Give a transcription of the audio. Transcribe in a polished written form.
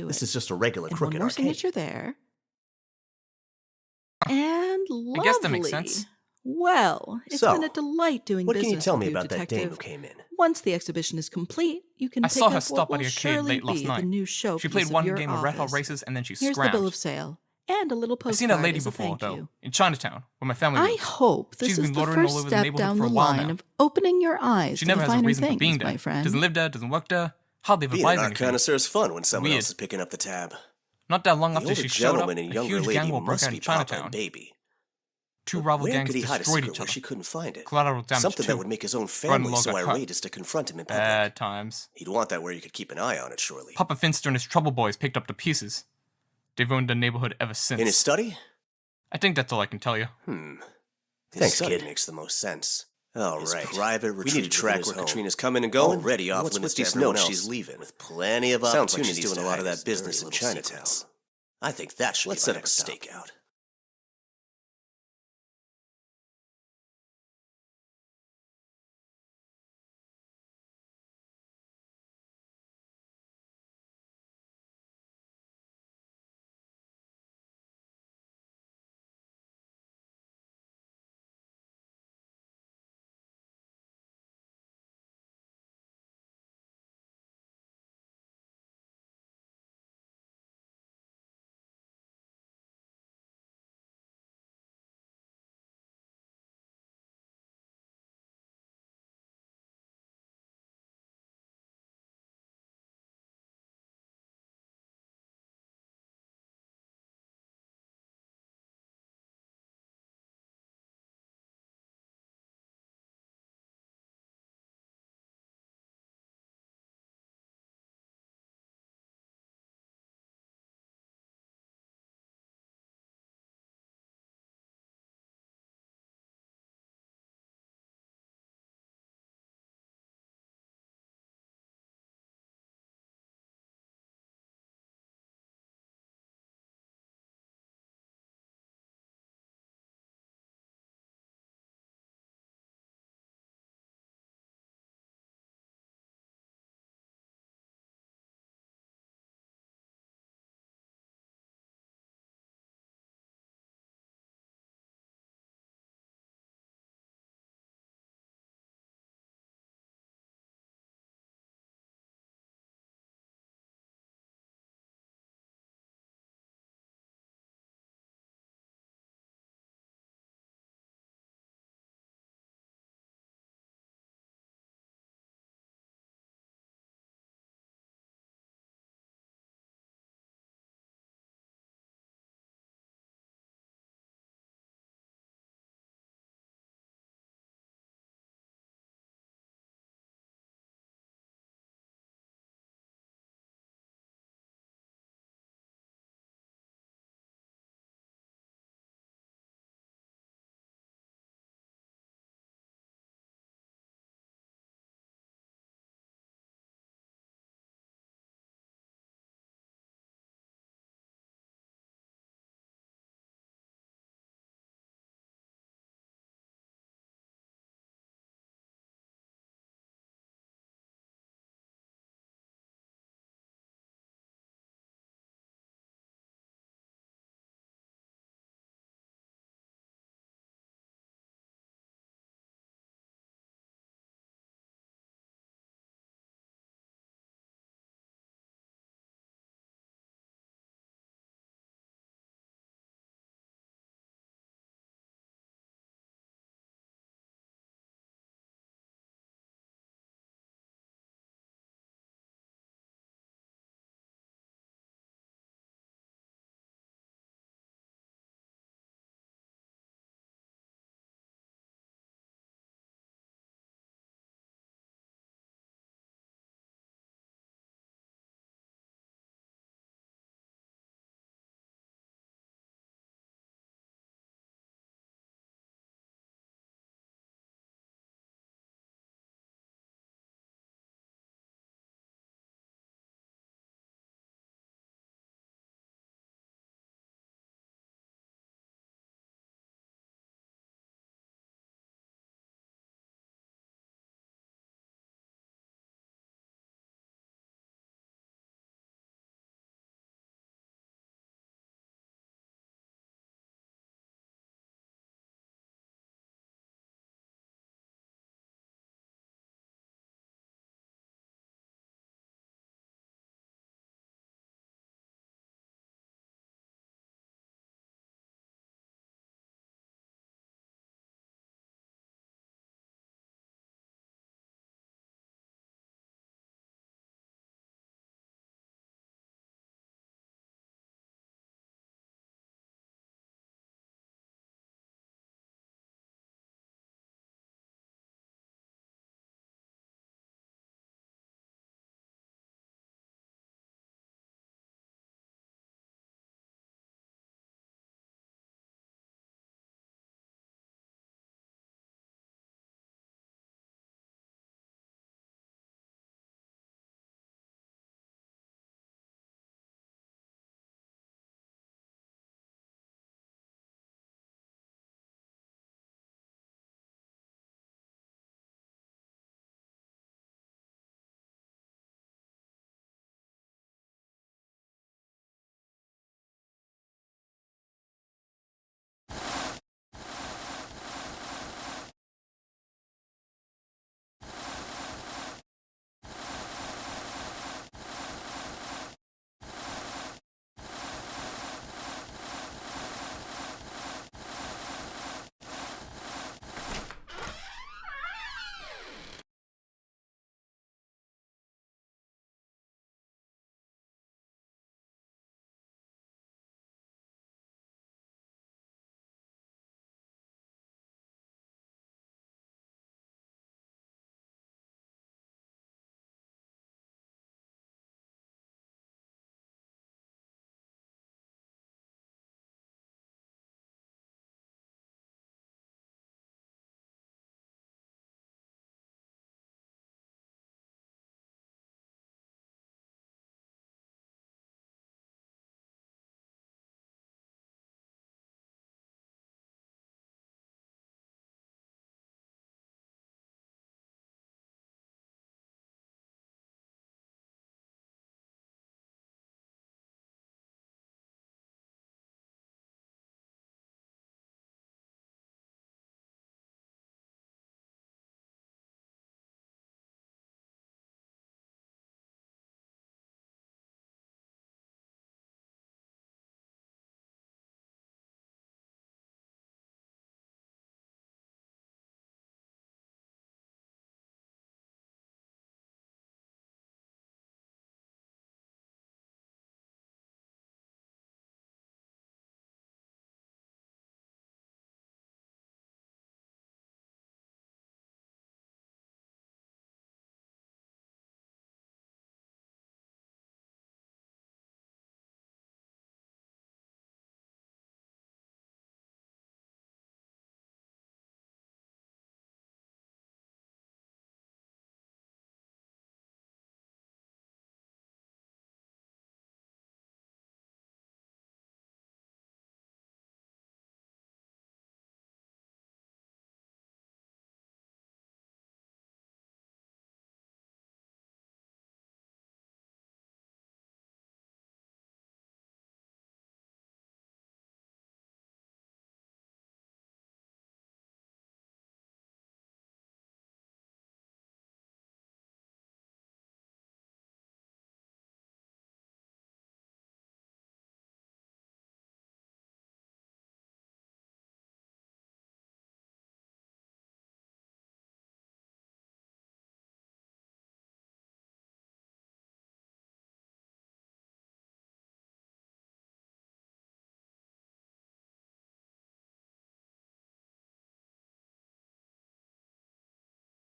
to This it. is just a regular And crooked one more arcade. signature there. And lovely. I guess that makes sense. Well, it's So, been a delight doing what business can you tell with me you, about that Detective. dame who came in? Once the exhibition is complete, you can I pick saw her up stop what by the will arcade surely late last be night. the new showpiece She played of one your game of Red Hot office. Races and then she Here's scrounged. the bill of sale and a little I've seen postcard that lady as a before, thank though, you. in Chinatown, where my family I lives. hope this She's is been the loitering all first over the step neighborhood down for a the while line now. of opening your eyes She to never the has a finer reason for things, being there. my friend. Doesn't live there, doesn't work there, hardly ever Being buys an art anything. connoisseur is fun when someone Weird. else is picking up the tab. Not that long The after older she showed up, gentleman and a younger huge lady gang war broke must out be in Papa Chinatown. and Baby. Two But rival where gangs could he hide a destroyed secret each where other. she couldn't find it? Collateral damage Something too. that would make his own Brother-in-law family so got cut. outrageous to confront him in public. Bad times. He'd want that where you could keep an eye on it, surely. Papa Finster and his trouble boys picked up the pieces. They've owned the neighborhood ever since. In his study? I think that's all I can tell you. His Thanks, study kid. makes the most sense. All His right. private We need to retreat track within where his Katrina's coming and going. Already off What's limits with to these everyone notes else. she's leaving? With plenty of Sounds like opportunities she's doing to a lot of hide that his business dirty in little Chinatown. secrets. I think that should Let's be set my up a next stop. stakeout.